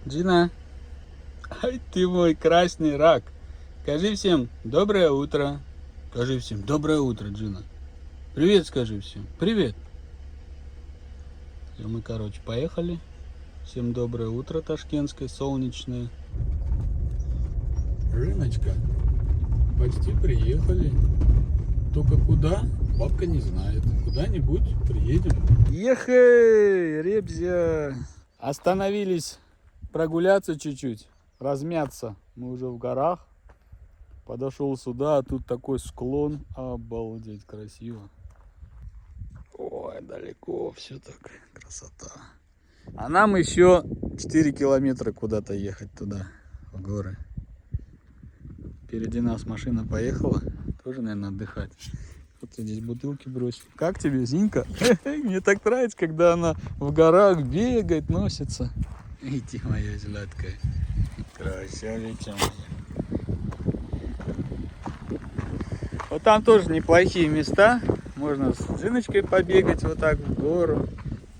Джина, ай ты мой красный рак. Скажи всем доброе утро. Скажи всем доброе утро, Джина. Привет скажи всем. Привет. И мы, поехали. Всем доброе утро, ташкентское, солнечное. Рыночка, почти приехали. Только куда, бабка не знает. Куда-нибудь приедем. Ехай, ребзя. Остановились прогуляться чуть-чуть, размяться. Мы уже в горах. Подошел сюда, а тут такой склон. Обалдеть, красиво. Ой, далеко все так. Красота. А нам еще 4 километра куда-то ехать туда, в горы. Впереди нас машина поехала. Тоже, наверное, отдыхать. Вот здесь бутылки бросил. Как тебе, Зинька? Мне так нравится, когда она в горах бегает, носится. Иди, моя златкая. Красавица моя. Вот там тоже неплохие места. Можно с Зиночкой побегать вот так в гору.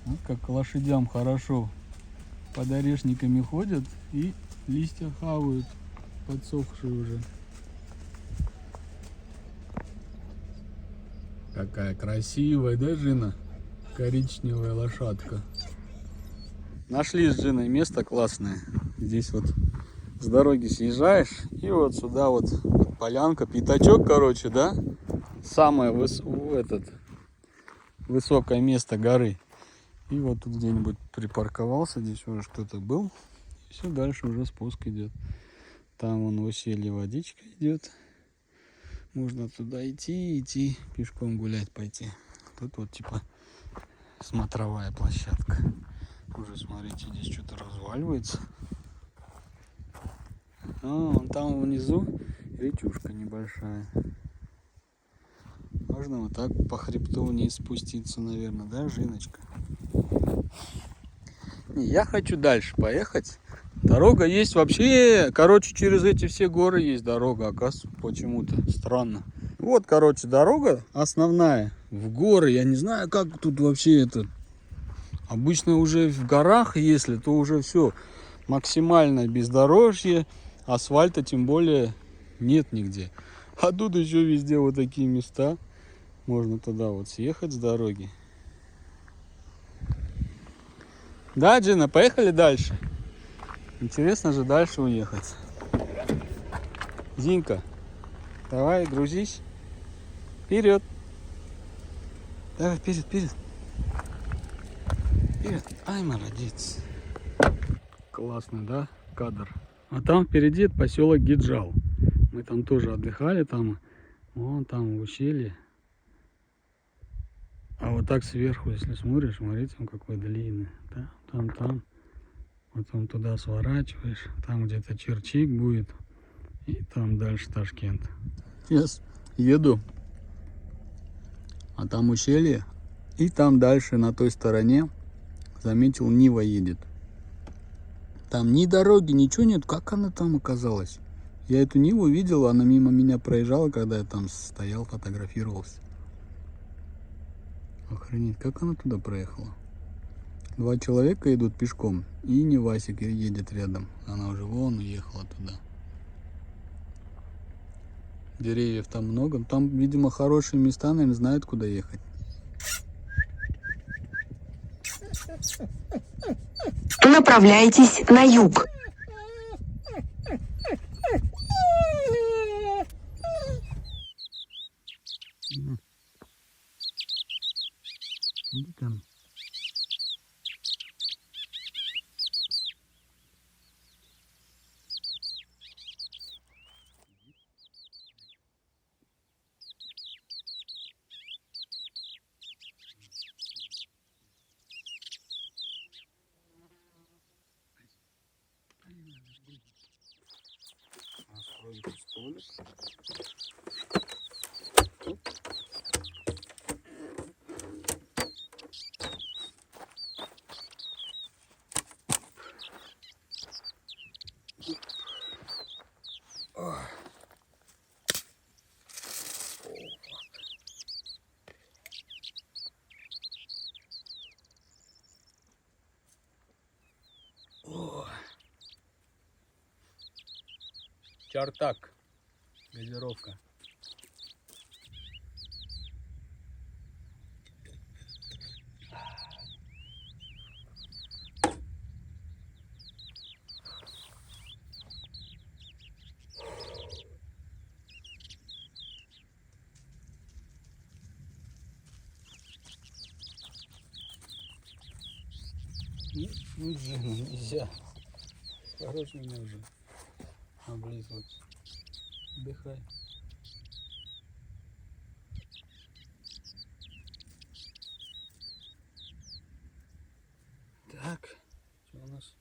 Вот как лошадям хорошо. Под орешниками ходят и листья хавают, подсохшие уже. Какая красивая, да, Жина? Коричневая лошадка. Нашли с Джиной место классное. Здесь вот с дороги съезжаешь, и вот сюда вот полянка, пятачок, короче, да? Самое высокое место горы. И вот тут где-нибудь припарковался, здесь уже кто-то был. И все, дальше уже спуск идет. Там вон в ущелье водичка идет. Можно туда идти, пешком гулять пойти. Тут вот типа смотровая площадка. Уже смотрите, здесь что-то разваливается. А, вон там внизу речушка небольшая. Можно вот так по хребту вниз спуститься, наверное, да, Жиночка? Не, я хочу дальше поехать. Дорога есть вообще, через эти все горы есть дорога, оказывается, почему-то странно. Вот, дорога основная в горы. Я не знаю, как тут вообще это. Обычно уже в горах, если, то уже все максимально бездорожье, асфальта тем более нет нигде. А тут еще везде вот такие места. Можно туда вот съехать с дороги. Да, Джина, поехали дальше. Интересно же дальше уехать. Зинка, давай, грузись. Вперед. Давай, вперед. Вперед. Ай, молодец. Классный, да, кадр. А там впереди поселок Гиджал. Мы там тоже отдыхали, там, вон там в ущелье. А вот так сверху, если смотришь, смотрите, он какой длинный. Да? Там. Потом туда сворачиваешь. Там где-то Черчик будет. И там дальше Ташкент. Сейчас еду. А там ущелье. И там дальше на той стороне, заметил, Нива едет. Там ни дороги, ничего нет. Как она там оказалась? Я эту Ниву видел, она мимо меня проезжала, когда я там стоял, фотографировался. Охренеть, как она туда проехала? 2 человека идут пешком, и Невасик едет рядом. Она уже вон уехала туда. Деревьев там много. Там, видимо, хорошие места, наверное, знают, куда ехать. Направляйтесь на юг. Там. Чартак. Газировка. Уже нельзя. Хорош меня уже облизывать. Отдыхай. Так, что у нас?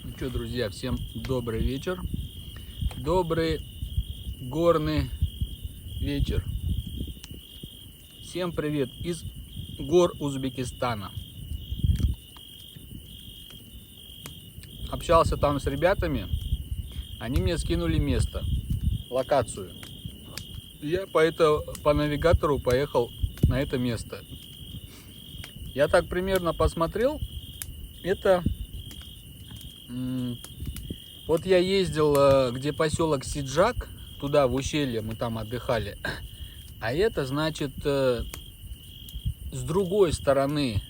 Ну что, друзья, всем добрый вечер. Добрый горный вечер. Всем привет из гор Узбекистана. Общался там с ребятами. Они мне скинули место, локацию. Я по навигатору поехал на это место. Я так примерно посмотрел. Это... Вот я ездил, где поселок Сиджак, туда в ущелье, мы там отдыхали. А это значит с другой стороны,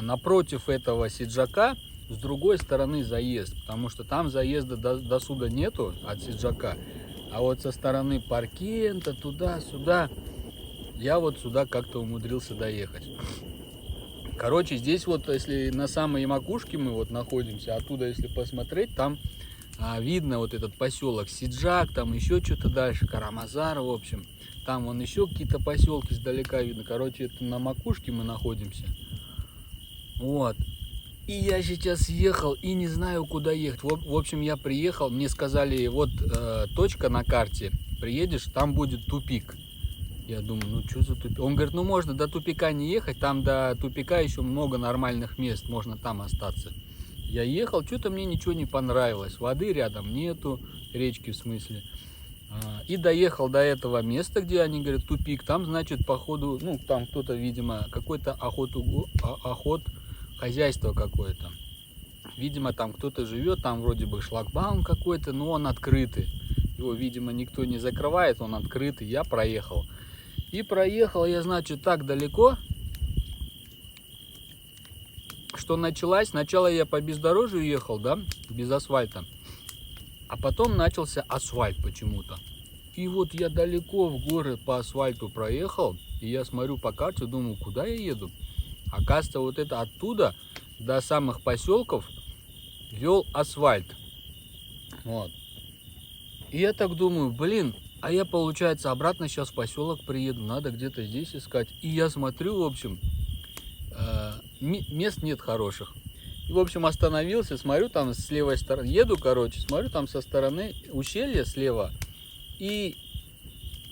напротив этого Сиджака, с другой стороны заезд. Потому что там заезда до сюда нету от Сиджака. А вот со стороны Паркента, туда-сюда, я вот сюда как-то умудрился доехать. Короче, здесь вот, если на самой макушке мы вот находимся, оттуда, если посмотреть, там видно вот этот поселок Сиджак, там еще что-то дальше, Карамазар, в общем. Там вон еще какие-то поселки издалека видно. Короче, это на макушке мы находимся. Вот. И я сейчас ехал и не знаю, куда ехать. В общем, я приехал, мне сказали, вот точка на карте, приедешь, там будет тупик. Я думаю, ну что за тупик? Он говорит, ну можно до тупика не ехать, там до тупика еще много нормальных мест, можно там остаться. Я ехал, что-то мне ничего не понравилось, воды рядом нету, речки в смысле. И доехал до этого места, где они говорят тупик, там значит походу, ну там кто-то, видимо, какой-то хозяйство какое-то. Видимо там кто-то живет, там вроде бы шлагбаум какой-то, но он открытый. Его, видимо, никто не закрывает, он открытый, я проехал. И проехал я, значит, так далеко, что началась. Сначала я по бездорожью ехал, да, без асфальта. А потом начался асфальт почему-то. И вот я далеко в горы по асфальту проехал. И я смотрю по карте, думаю, куда я еду? Оказывается, вот это оттуда до самых поселков вел асфальт. Вот. И я так думаю, блин, а я, получается, обратно сейчас в поселок приеду, надо где-то здесь искать. И я смотрю, в общем, мест нет хороших. И, в общем, остановился, смотрю, там с левой стороны, еду, короче, смотрю, там со стороны ущелья слева. И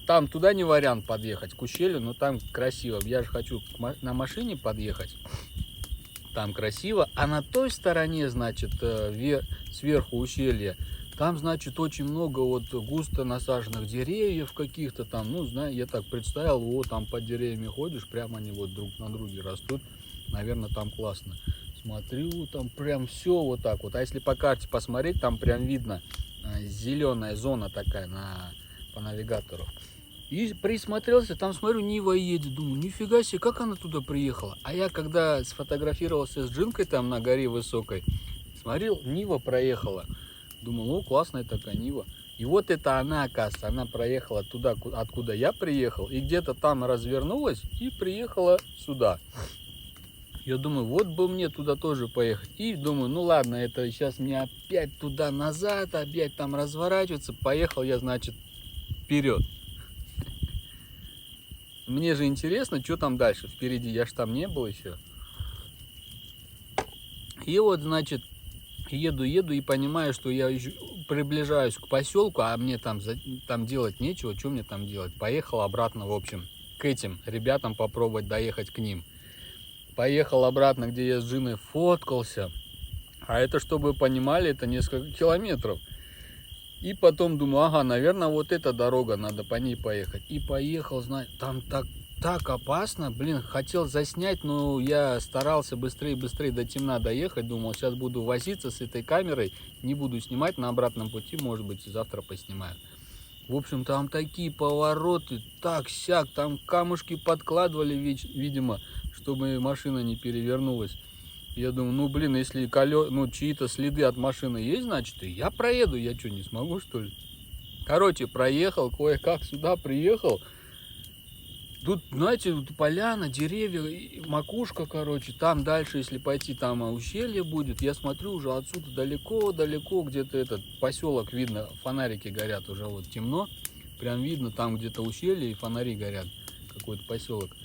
там туда не вариант подъехать, к ущелью, но там красиво. Я же хочу на машине подъехать. там красиво. А на той стороне, значит, сверху ущелья, там, значит, очень много вот густо насаженных деревьев каких-то там. Ну, знаю, я так представил, вот там под деревьями ходишь, прямо они вот друг на друге растут. Наверное, там классно. Смотрю, там прям все вот так вот. А если по карте посмотреть, там прям видно зеленая зона такая по навигатору. И присмотрелся, там смотрю, Нива едет. Думаю, нифига себе, как она туда приехала. А я когда сфотографировался с Джинкой там на горе высокой, смотрел, Нива проехала. Думал, ну классная такая Нива. И вот это она, оказывается, она проехала туда, откуда я приехал. И где-то там развернулась и приехала сюда. Я думаю, вот бы мне туда тоже поехать. И думаю, ну ладно, это сейчас мне опять туда-назад, опять там разворачиваться. Поехал я, значит, вперед. Мне же интересно, что там дальше впереди. Я ж там не был еще. И вот, значит, еду и понимаю, что я приближаюсь к поселку, а мне там делать нечего. Что мне там делать? Поехал обратно, в общем, к этим ребятам попробовать доехать к ним. Поехал обратно, где я с Джиной фоткался. А это, чтобы вы понимали, это несколько километров. И потом думаю, ага, наверное, вот эта дорога, надо по ней поехать. И поехал, знаешь, там так опасно. Блин, хотел заснять, но я старался быстрее до темна доехать. Думал, сейчас буду возиться с этой камерой. Не буду снимать на обратном пути, может быть, завтра поснимаю. В общем, там такие повороты, так-сяк, там камушки подкладывали, видимо, чтобы машина не перевернулась. Я думаю, ну блин, если чьи-то следы от машины есть, значит и я проеду, я что, не смогу, что ли? Короче, проехал, кое-как сюда приехал. Тут, знаете, поляна, деревья, макушка, короче, там дальше, если пойти, там ущелье будет. Я смотрю, уже отсюда далеко-далеко, где-то этот поселок видно, фонарики горят, уже вот темно. Прям видно, там где-то ущелье и фонари горят, какой-то поселок.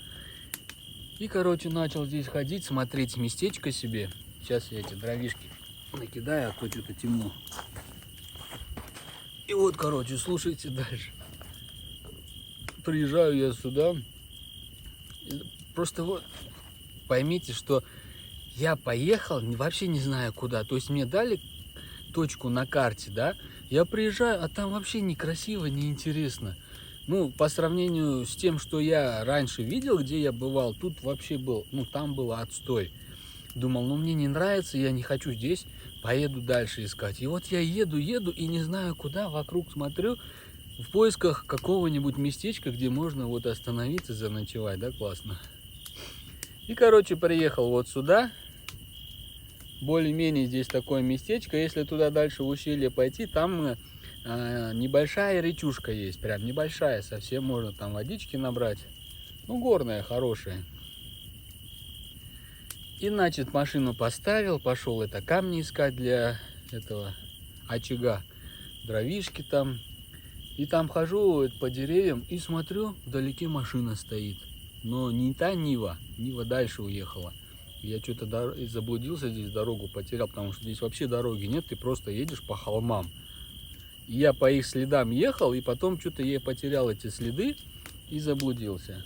И, короче, начал здесь ходить, смотреть местечко себе. Сейчас я эти дровишки накидаю, а то что-то темно. И вот, короче, слушайте дальше. Приезжаю я сюда. Просто вот поймите, что я поехал, вообще не знаю куда. То есть мне дали точку на карте, да? Я приезжаю, а там вообще некрасиво, неинтересно. Ну, по сравнению с тем, что я раньше видел, где я бывал, тут вообще был, ну, там было отстой. Думал, ну, мне не нравится, я не хочу здесь, поеду дальше искать. И вот я еду и не знаю куда, вокруг смотрю, в поисках какого-нибудь местечка, где можно вот остановиться, заночевать, да, классно. И, короче, приехал вот сюда. Более-менее здесь такое местечко. Если туда дальше в ущелье пойти, там небольшая речушка есть, прям небольшая, совсем можно там водички набрать. Ну, горная, хорошая. И, значит, машину поставил, пошел это камни искать для этого очага, дровишки там. И там хожу по деревьям и смотрю, вдалеке машина стоит. Но не та Нива, Нива дальше уехала. Я что-то заблудился здесь, дорогу потерял, потому что здесь вообще дороги нет, ты просто едешь по холмам. И я по их следам ехал, и потом что-то я потерял эти следы и заблудился.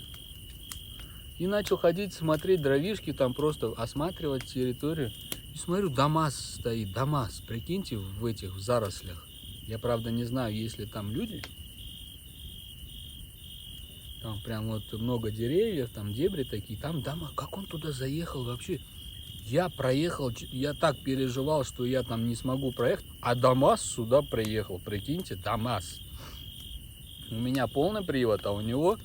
И начал ходить, смотреть дровишки, там просто осматривать территорию. И смотрю, ДАМАЗ стоит, ДАМАЗ, прикиньте, в этих зарослях. Я, правда, не знаю, есть ли там люди. Там прям вот много деревьев, там дебри такие. Там ДАМАЗ, как он туда заехал вообще? Я проехал, я так переживал, что я там не смогу проехать. А ДАМАЗ сюда приехал, прикиньте, ДАМАЗ. У меня полный привод, а у него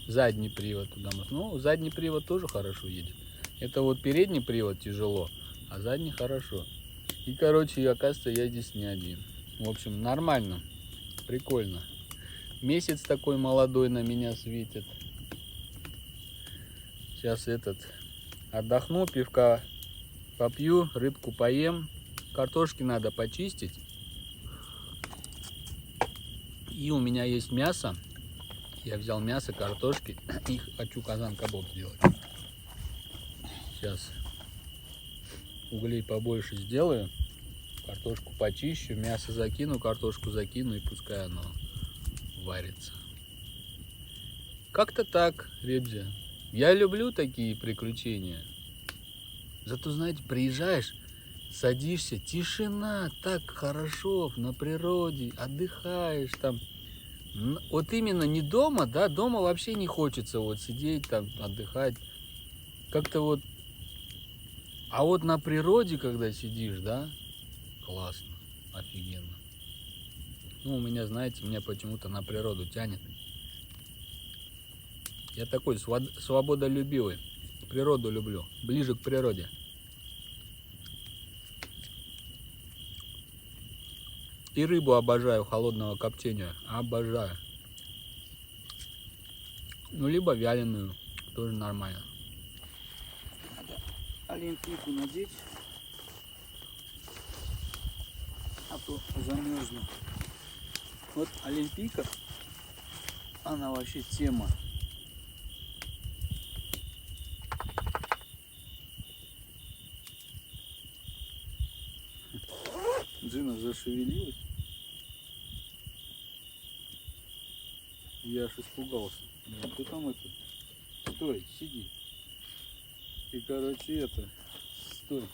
задний привод. Ну, задний привод тоже хорошо едет. Это вот передний привод тяжело, а задний хорошо. И, короче, оказывается, я здесь не один. В общем, нормально, прикольно. Месяц такой молодой на меня светит. Сейчас отдохну, пивка попью, рыбку поем. Картошки надо почистить. И у меня есть мясо. Я взял мясо, картошки и хочу казан-кабоб сделать. Сейчас углей побольше сделаю. Картошку почищу, мясо закину, картошку закину и пускай оно варится. Как-то так, ребзя. Я люблю такие приключения. Зато, знаете, приезжаешь, садишься, тишина, так хорошо на природе, отдыхаешь там. Вот именно не дома, да, дома вообще не хочется вот сидеть там, отдыхать. Как-то вот, а вот на природе, когда сидишь, да, классно, офигенно. Ну, у меня, знаете, меня почему-то на природу тянет. Я такой свободолюбивый, природу люблю, ближе к природе. И рыбу обожаю холодного копчения, обожаю. Ну, либо вяленую, тоже нормально. Надо олимпийку надеть, а то замерзну. Вот олимпийка, она вообще тема. Джина зашевелилась. Я аж испугался. Кто там это? Стой, сиди. И короче стой.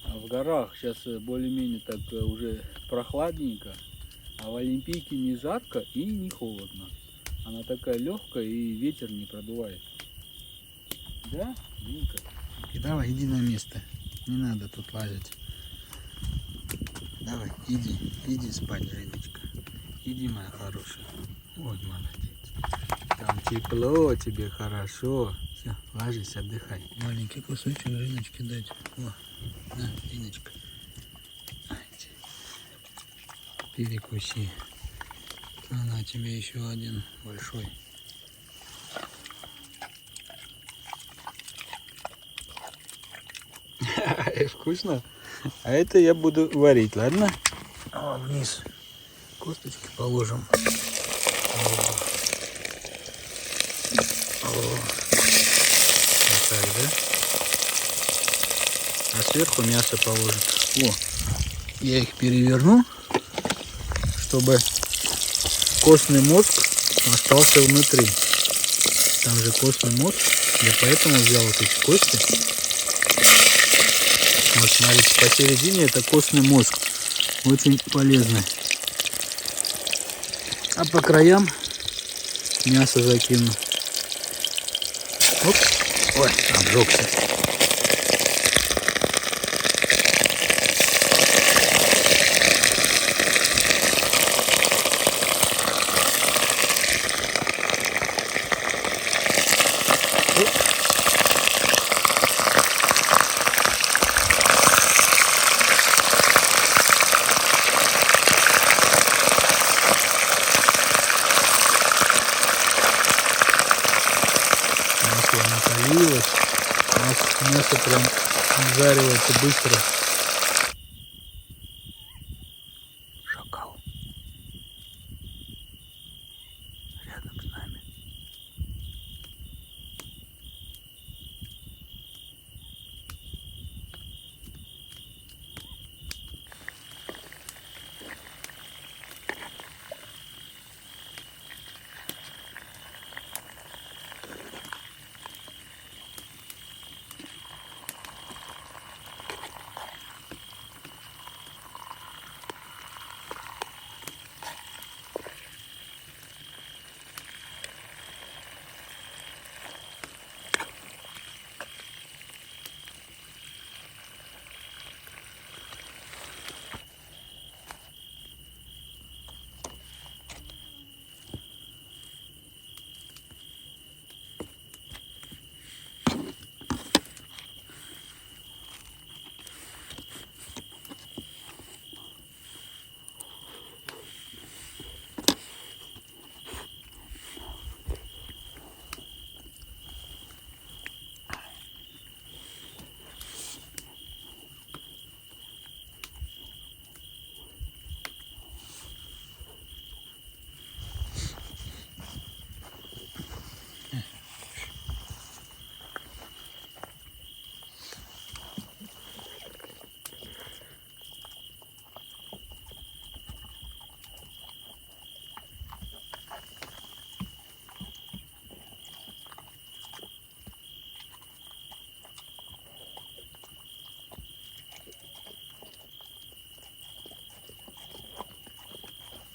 А в горах сейчас более-менее так уже прохладненько. А в Олимпийке не жарко и не холодно. Она такая легкая и ветер не продувает. Да, Динка? И давай, иди на место. Не надо тут лазить. Давай, иди спать, Женечка. Иди, моя хорошая. Ой, молодец. Там тепло, тебе хорошо. Все, ложись, отдыхай. Маленький кусочек Женечке дать. О, на, Диночка. Перекуси. На тебе еще один большой. Вкусно? А это я буду варить, ладно? О, вниз косточки положим. Вот так, да? А сверху мясо положим. О, я их переверну, чтобы костный мозг остался внутри. Там же костный мозг. Я поэтому взял вот эти кости. Вот смотрите, посередине это костный мозг. Очень полезный. А по краям мясо закину. Оп. Ой, обжегся. Накалилось. Мясо прям жаривается быстро. Шакал. Рядом с нами.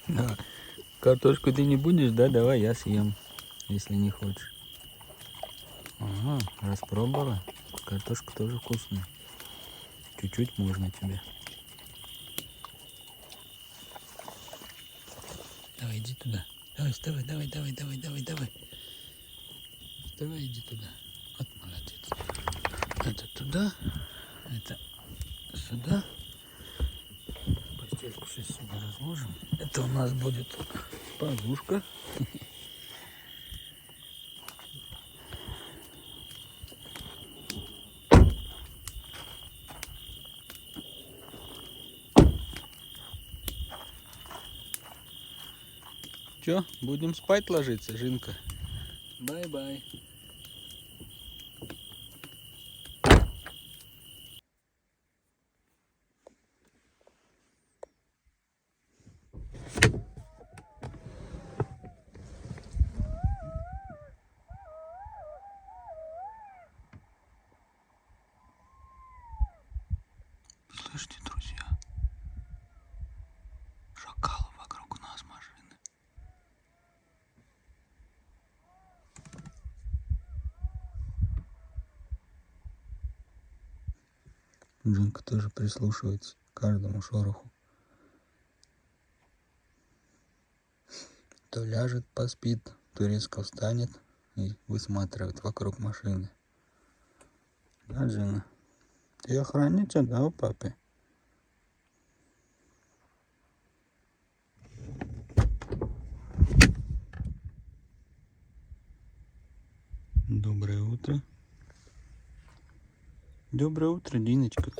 Да. Картошку ты не будешь, да? Давай я съем, если не хочешь. Ага, распробовала. Картошка тоже вкусная. Чуть-чуть можно тебе. Давай, иди туда. Давай, вставай, давай. Давай, иди туда. Вот молодец. Это туда, это сюда. Постельку сейчас сюда разложим. Это у нас будет подушка. Чё, будем спать ложиться, Жинка? Бай-бай. Слышите, друзья? Шакалы вокруг нас машины. Жинка тоже прислушивается к каждому шороху. То ляжет, поспит, то резко встанет и высматривает вокруг машины. Да, Джина? Ты охранница, да, у папы? Доброе утро. Доброе утро, Диночка.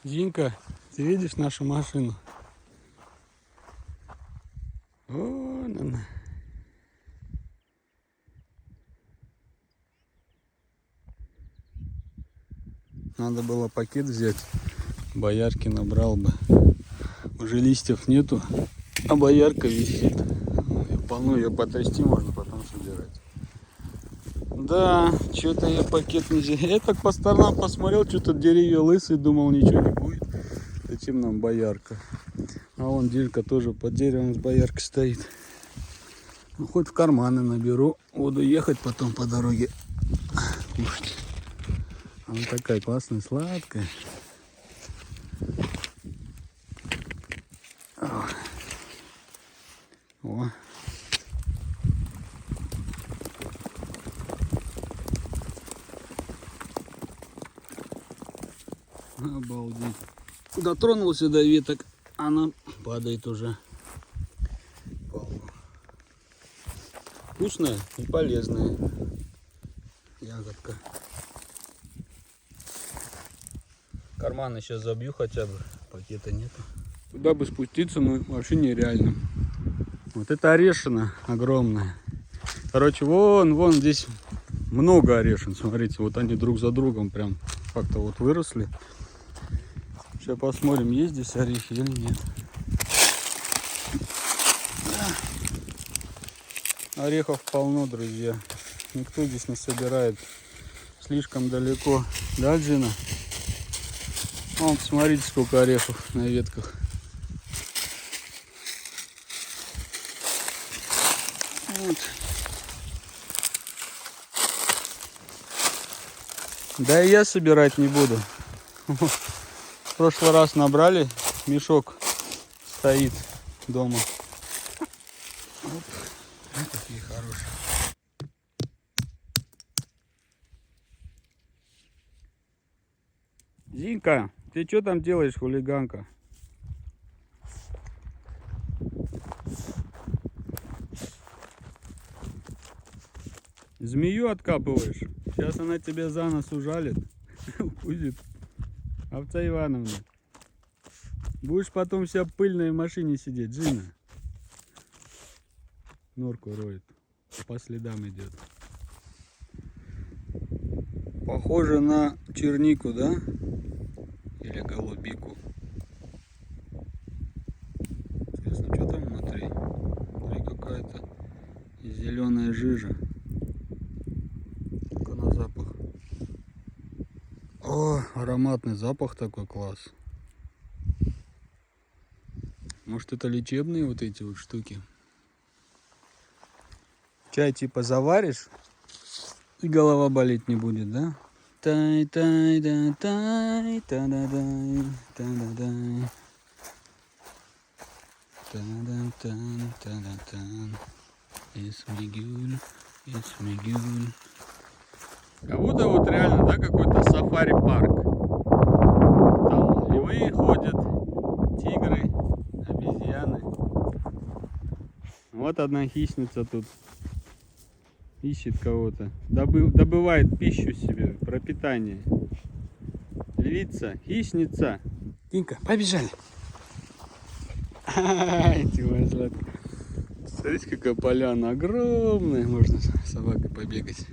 Зинка, ты видишь нашу машину? Вон она. Надо было пакет взять, боярки набрал бы. Уже листьев нету, а боярка висит. Полно ее потрясти можно, потом собирать. Да, что-то я пакет не взял. Я так по сторонам посмотрел, что-то деревья лысые, думал, ничего не будет. Зачем нам боярка? А вон Дилька тоже под деревом с бояркой стоит. Ну, хоть в карманы наберу, буду ехать потом по дороге кушать. Она такая классная, сладкая. О. Обалдеть. Дотронулся до веток, она падает уже. Вкусная и полезная ягодка. Карманы сейчас забью хотя бы, пакета нету. Туда бы спуститься, но вообще нереально. Вот это орешина огромная. Короче, вон здесь много орешин. Смотрите, вот они друг за другом прям как-то вот выросли. Сейчас посмотрим, есть здесь орехи или нет. Да. Орехов полно, друзья. Никто здесь не собирает. Слишком далеко. Да, Джина? Вон, посмотрите, сколько орехов на ветках. Вот. Да и я собирать не буду. В прошлый раз набрали, мешок стоит дома. Оп. Вот такие хорошие. Зинка, ты что там делаешь, хулиганка? Змею откапываешь? Сейчас она тебя за нос ужалит. Укусит. Овца Ивановна. Будешь потом вся пыльная в машине сидеть, Джина. Норку роет. По следам идет. Похоже на чернику, да? Или голубику. Интересно, что там внутри? Внутри какая-то зеленая жижа. Только на запах. О, ароматный запах такой, класс. Может, это лечебные вот эти вот штуки? Чай типа заваришь, и голова болеть не будет, да? Тай-тай-да-тай, та-да-дай, та-да-дай. Та-да-тан, та-да-тан. Эсмигюль, эсмигюль. Как будто вот реально, да, какой-то сафари-парк. Там львы ходят, тигры, обезьяны. Вот одна хищница тут ищет кого-то. Добывает пищу себе, пропитание. Львица, хищница. Тинка, побежали. Смотрите, какая поляна огромная. Можно с собакой побегать.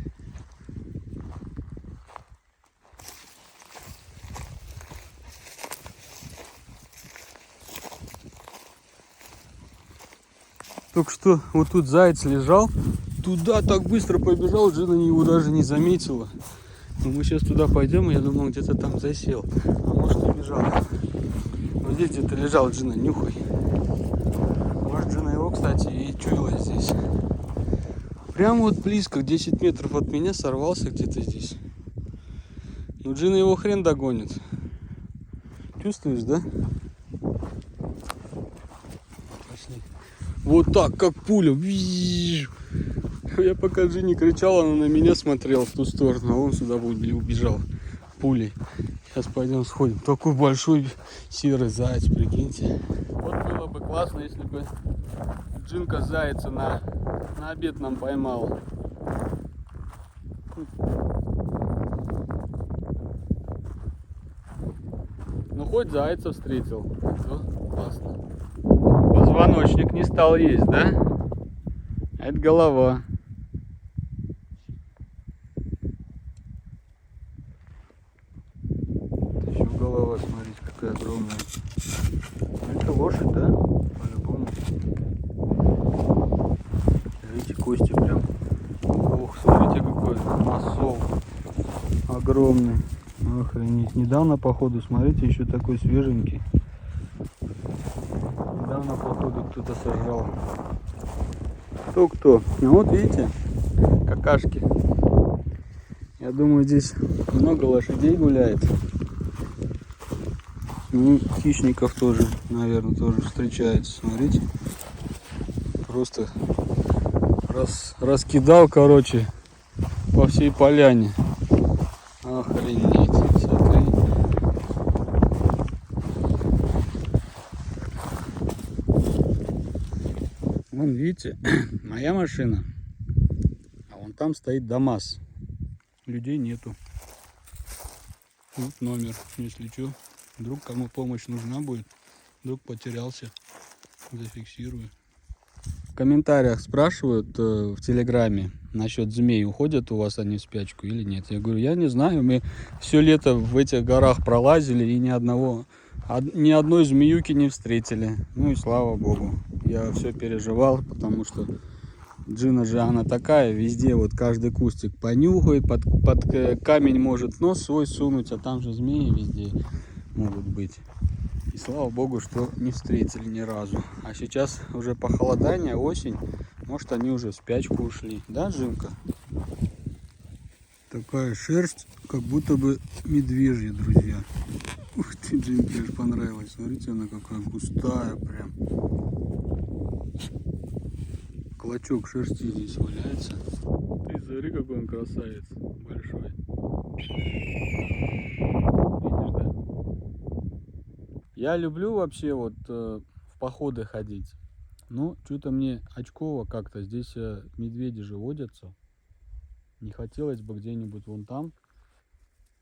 Только что вот тут заяц лежал. Туда так быстро побежал, жена его даже не заметила. Но мы сейчас туда пойдем, и я думал, где-то там засел. А может, и бежал. Вот здесь где-то лежал, жена, нюхай. Может, жена его, кстати, и чуяла здесь. Прямо вот близко, 10 метров от меня, сорвался где-то здесь. Ну, Джина его хрен догонит. Чувствуешь, да? Пошли. Вот так, как пуля. Я пока Джинни кричал, она на меня смотрела в ту сторону, а он сюда убежал пулей. Сейчас пойдем сходим. Такой большой серый заяц, прикиньте. Вот было бы классно, если бы Джинка зайца на обед нам поймала. Ну хоть зайца встретил. Все, классно. Позвоночник не стал есть, да? А это голова. Еще голова, смотрите, какая огромная. Это лошадь, да? По-любому. Видите, кости прям. Ох, смотрите, какой масол огромный. Охренеть. Недавно, походу, смотрите, еще такой свеженький. Недавно, походу, кто-то сожрал. Кто? Ну вот видите, какашки. Я думаю, здесь много лошадей гуляет. Ну, хищников тоже, наверное, тоже встречается. Смотрите. Просто раскидал, короче, по всей поляне. Охренеть. Смотри. Вон, видите, моя машина. А вон там стоит ДАМАЗ. Людей нету. Вот номер, если что. Вдруг кому помощь нужна будет. Вдруг потерялся. Зафиксирую. В комментариях спрашивают в Телеграме насчет змей. Уходят у вас они в спячку или нет? Я говорю, я не знаю. Мы все лето в этих горах пролазили и ни одной змеюки не встретили. Ну и слава богу. Я все переживал, потому что Джина же она такая, везде вот каждый кустик понюхает, под камень может нос свой сунуть, а там же змеи везде могут быть. И слава богу, что не встретили ни разу. А сейчас уже похолодание, осень, может они уже в спячку ушли. Да, Джинка? Такая шерсть, как будто бы медвежья, друзья. Ух ты, Джинке аж понравилось. Смотрите, она какая густая прям. Клочок шерсти здесь валяется. Ты смотри, какой он красавец. Большой. Видишь, да? Я люблю вообще вот в походы ходить. Но что-то мне очково как-то. Здесь медведи же водятся. Не хотелось бы где-нибудь вон там,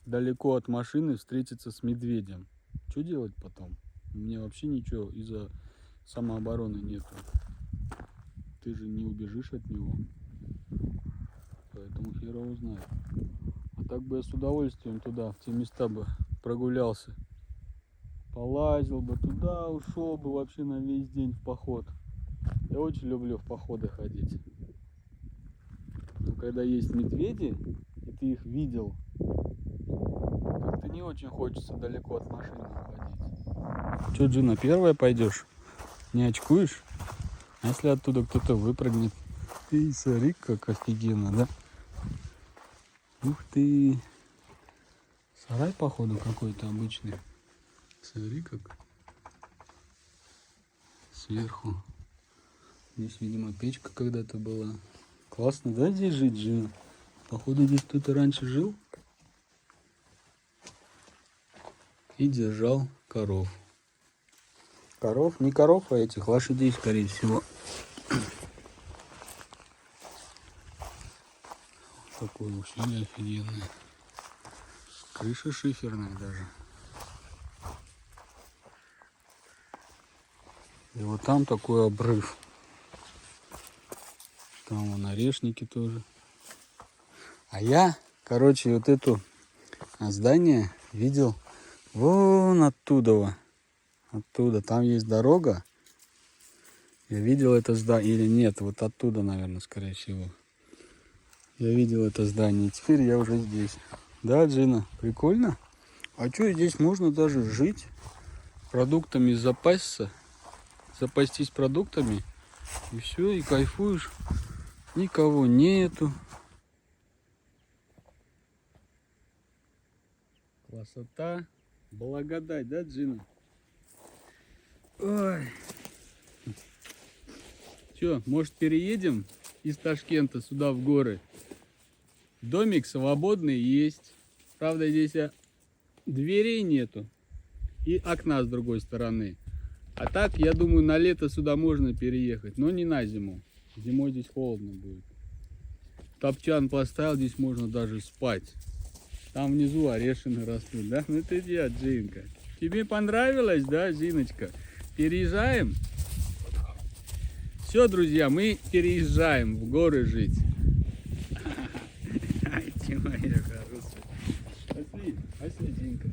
далеко от машины, встретиться с медведем. Что делать потом? У меня вообще ничего из-за самообороны нету. Ты же не убежишь от него. Поэтому хер его знает. А так бы я с удовольствием туда, в те места бы прогулялся. Полазил бы туда, ушел бы вообще на весь день в поход. Я очень люблю в походы ходить. Но когда есть медведи, и ты их видел, как как-то не очень хочется далеко от машины уходить. Че, Джина, первая пойдешь? Не очкуешь? А если оттуда кто-то выпрыгнет? Ты смотри, как офигенно, да? Ух ты! Сарай, походу, какой-то обычный. Смотри, как сверху. Здесь, видимо, печка когда-то была. Классно, да, здесь жить, Джина? Походу, здесь кто-то раньше жил и держал коров. Коров? Не коров, а этих лошадей, скорее всего. Такое ущелье офигенное. Крыша шиферная даже. И вот там такой обрыв. Там вон орешники тоже. А я, короче, вот это здание видел вон оттуда. Оттуда. Там есть дорога. Я видел это здание. Или нет, вот оттуда, наверное, скорее всего. Я видел это здание. Теперь я уже здесь. Да, Джина? Прикольно? А что, здесь можно даже жить? Продуктами запастись продуктами. И все, и кайфуешь. Никого нету. Красота. Благодать, да, Джина? Ой. Че, может, переедем из Ташкента сюда в горы? Домик свободный есть. Правда, здесь дверей нету. И окна с другой стороны. А так, я думаю, на лето сюда можно переехать. Но не на зиму. Зимой здесь холодно будет. Топчан поставил, здесь можно даже спать. Там внизу орешины растут, да? Ну ты где, Джинка? Тебе понравилось, да, Зиночка? Переезжаем? Все, друзья, мы переезжаем в горы жить. Ай, ты моя хорошая. Пошли, Зинка.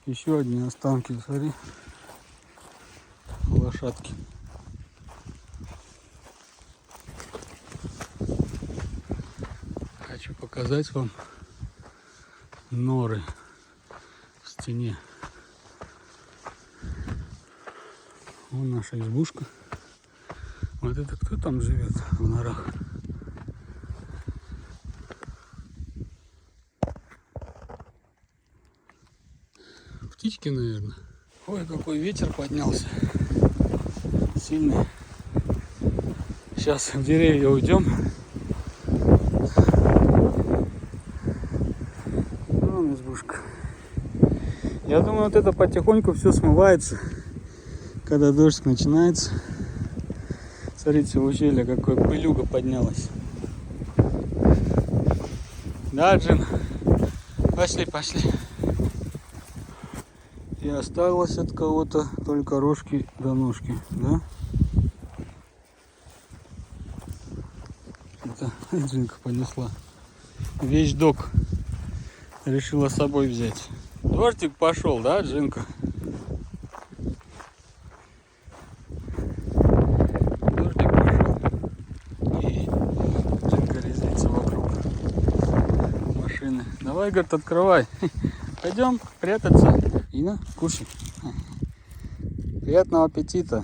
Еще одни останки, смотри. Лошадки. Хочу показать вам норы в стене. Вон наша избушка. Вот это кто там живет в норах? Птички, наверное. Ой, какой ветер поднялся. Сильный. Сейчас в деревья уйдем. Вон избушка. Я думаю, вот это потихоньку все смывается, когда дождь начинается. Смотрите, в ущелье какой пылюга поднялась. Да, Джин? Пошли. И осталось от кого-то только рожки до ножки, да? Это Джинка понесла. Вещдок решила с собой взять. Дождик пошел, да, Джинка? Дождик пошел. И Джинка резвится вокруг машины. Давай, говорит, открывай. Пойдем прятаться. Ина, кушай. Приятного аппетита.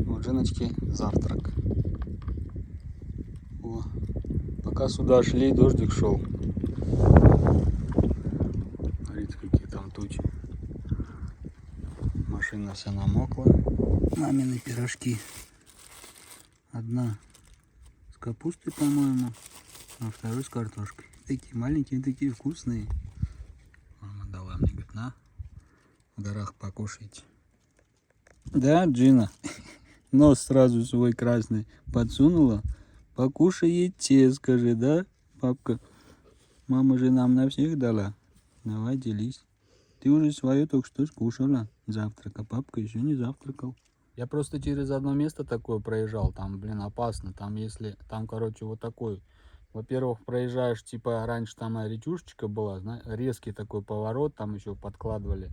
У Джиночки завтрак. О, пока сюда шли, дождик шел. Смотрите, какие там тучи. Машина вся намокла. Мамины пирожки. Одна с капустой, по-моему, а второй с картошкой. Такие маленькие, такие вкусные. Мама дала мне, говорит, на, в горах покушайте. Да, Джина? Нос сразу свой красный подсунула. Покушаете, скажи, да, папка? Мама же нам на всех дала. Давай, делись. Ты уже свое только что скушала завтрак, а папка еще не завтракал. Я просто через одно место такое проезжал. Там, блин, опасно. Там, если... Там, короче, вот такой... Во-первых, проезжаешь, типа, раньше там речушечка была, резкий такой поворот, там еще подкладывали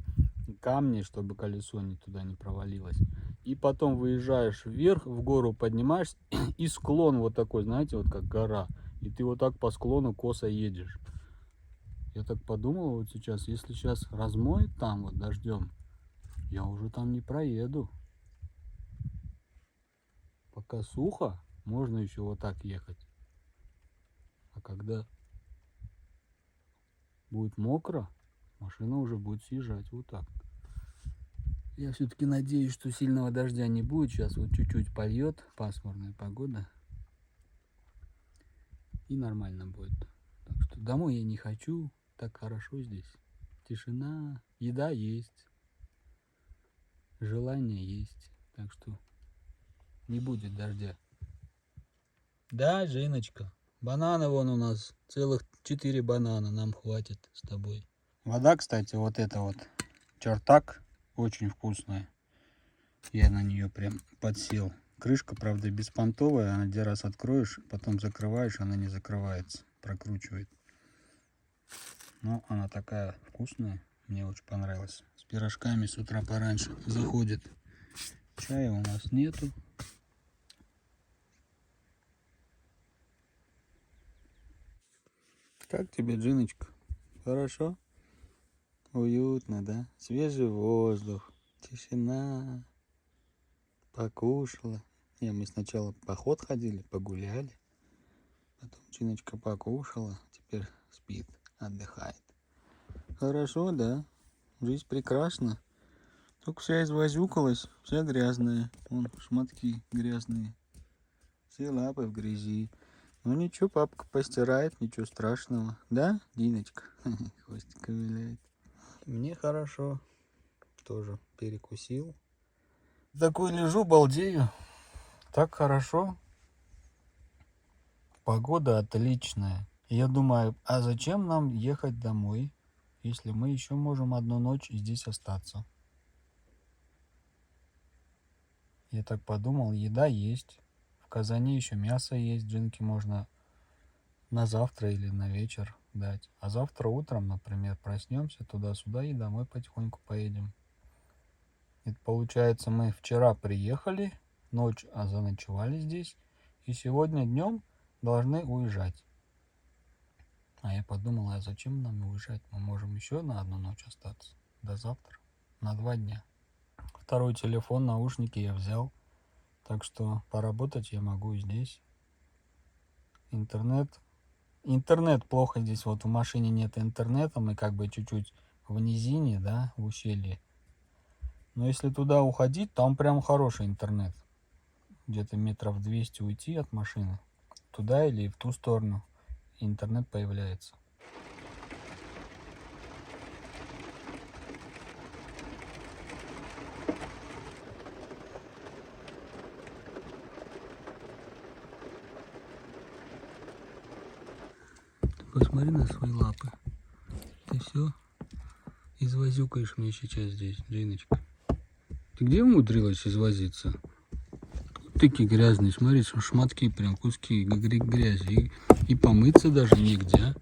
камни, чтобы колесо туда не провалилось. И потом выезжаешь вверх, в гору поднимаешься, и склон вот такой, знаете, вот как гора. И ты вот так по склону косо едешь. Я так подумал вот сейчас, если сейчас размоет там вот дождем, я уже там не проеду. Пока сухо, можно еще вот так ехать. А когда будет мокро, машина уже будет съезжать вот так. Я все-таки надеюсь, что сильного дождя не будет. Сейчас вот чуть-чуть польет, пасмурная погода. И нормально будет. Так что домой я не хочу. Так хорошо здесь. Тишина, еда есть. Желание есть. Так что не будет дождя. Да, Женочка. Бананы вон у нас. Целых 4 банана нам хватит с тобой. Вода, кстати, вот эта вот Чартак. Очень вкусная. Я на нее прям подсел. Крышка, правда, беспонтовая. Она один раз откроешь, потом закрываешь, она не закрывается. Прокручивает. Но она такая вкусная. Мне очень понравилась. С пирожками с утра пораньше заходит. Чая у нас нету. Как тебе, Джиночка? Хорошо? Уютно, да? Свежий воздух, тишина. Покушала. Не, мы сначала в поход ходили, погуляли. Потом Джиночка покушала. Теперь спит, отдыхает. Хорошо, да? Жизнь прекрасна. Только вся извозюкалась, вся грязная. Вон шматки грязные. Все лапы в грязи. Ну ничего, папка постирает, ничего страшного. Да, Диночка? Хвостик виляет. Мне хорошо. Тоже перекусил. Такой лежу, балдею. Так хорошо. Погода отличная. Я думаю, а зачем нам ехать домой, если мы еще можем одну ночь здесь остаться? Я так подумал, еда есть. В казане еще мясо есть. Джинки можно на завтра или на вечер дать. А завтра утром, например, проснемся туда-сюда и домой потихоньку поедем. Это получается, мы вчера приехали, ночь заночевали здесь, и сегодня днем должны уезжать. А я подумал, а зачем нам уезжать? Мы можем еще на одну ночь остаться. До завтра. На 2 дня. Второй телефон, наушники я взял. Так что поработать я могу здесь. Интернет плохо здесь. Вот в машине нет интернета. Мы как бы чуть-чуть в низине, да, в ущелье. Но если туда уходить, там прям хороший интернет. Где-то метров 200 уйти от машины. Туда или в ту сторону. Интернет появляется. Посмотри на свои лапы. Ты все извозюкаешь мне сейчас здесь, Джиночка. Ты где умудрилась извозиться? Такие грязные, смотри, шматки, прям куски грязи. И помыться даже нигде, а?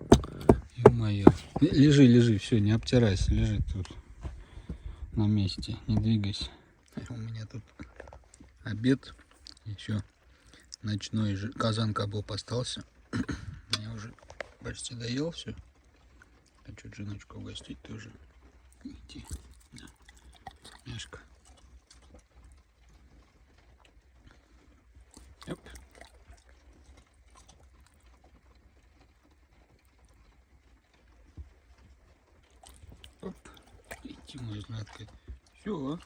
Ё-моё. Лежи, все, не обтирайся, лежи тут на месте, не двигайся. У меня тут обед, еще ночной казан кабоб остался. Я уже почти доел все. Хочу Джиночку угостить тоже. Иди, да. Мяшка. Оп. Оп. Иди, мой сладкий. Все.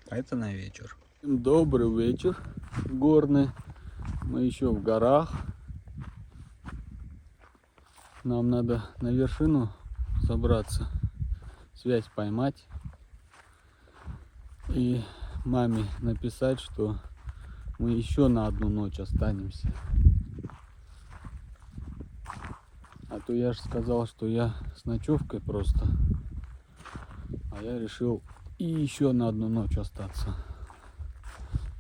А это на вечер. Добрый вечер, горный. Мы еще в горах. Нам надо на вершину забраться, связь поймать и маме написать, что мы еще на одну ночь останемся. А то я же сказал, что я с ночевкой просто, а я решил и еще на одну ночь остаться.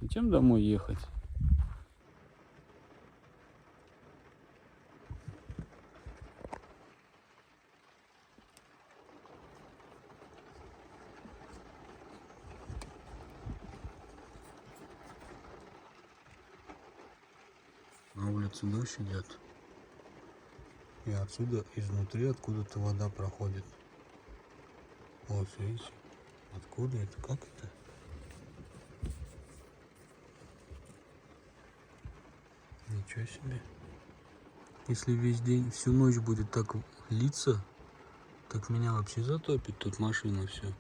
Зачем домой ехать? На улице дождь идет. И отсюда, изнутри, откуда-то вода проходит. Вот, видите? Откуда это? Как это? Ничего себе. Если весь день, всю ночь будет так литься, так меня вообще затопит тут машина все.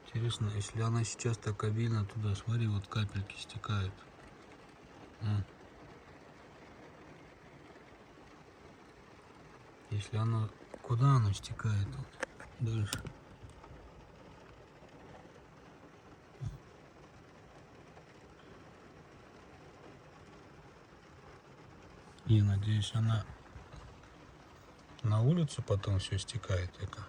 Интересно, если она сейчас так обильно туда, смотри, вот капельки стекают. Если она... Куда она стекает вот дальше? И надеюсь, она на улицу потом все стекает. Это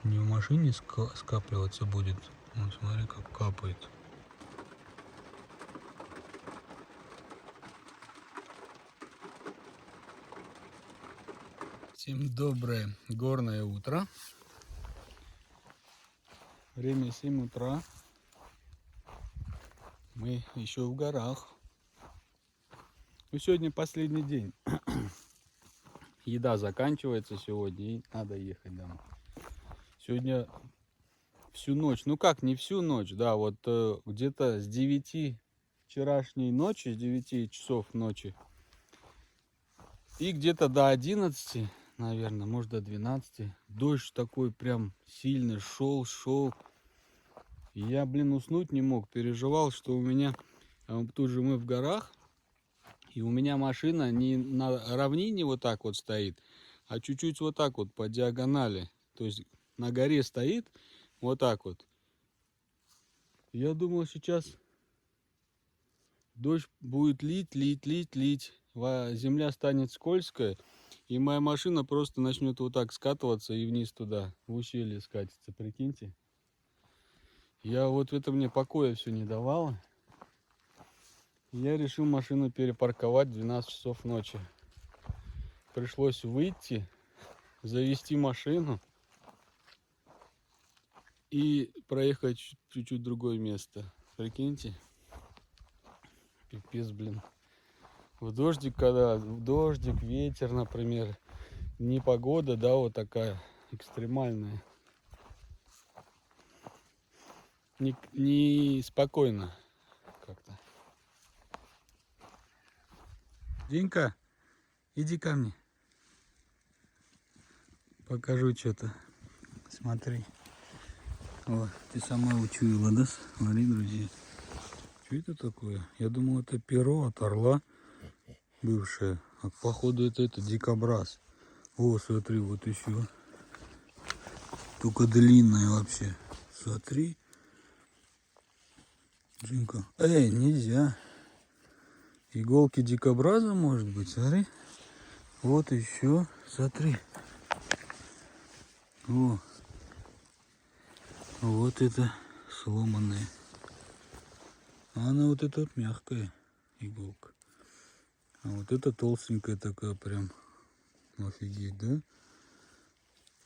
не в машине скапливаться будет. Вот смотри, как капает. Всем доброе горное утро. Время 7 утра. Мы еще в горах. Ну, сегодня последний день. Еда заканчивается сегодня и надо ехать домой. Сегодня всю ночь, ну как, не всю ночь, да, вот где-то с 9 вчерашней ночи, с 9 часов ночи и где-то до 11, наверное, может до 12, дождь такой прям сильный шел. И я, уснуть не мог, переживал, что у меня, тут же мы в горах, и у меня машина не на равнине вот так вот стоит, а чуть-чуть вот так вот по диагонали, то есть на горе стоит вот так вот. Я думал, сейчас дождь будет лить. Земля станет скользкая, и моя машина просто начнет вот так скатываться и вниз туда, в ущелье скатится, прикиньте. Вот это мне покоя все не давало. Я решил машину перепарковать в 12 часов ночи. Пришлось выйти, завести машину и проехать чуть-чуть другое место. Прикиньте. Пипец, В дождик, дождик, ветер, например, непогода, да, вот такая экстремальная. Не спокойно как-то. Денька, иди ко мне. Покажу что-то. Смотри. Вот, ты сама учуяла, да? Смотри, друзья. Что это такое? Я думал, это перо от орла бывшее. А походу это дикобраз. О, смотри, вот еще. Только длинная вообще. Смотри. Джинка. Нельзя. Иголки дикобраза, может быть, смотри. Вот еще, смотри. О. Вот это сломанная. А она вот эта вот мягкая иголка. А вот эта толстенькая такая прям. Офигеть, да?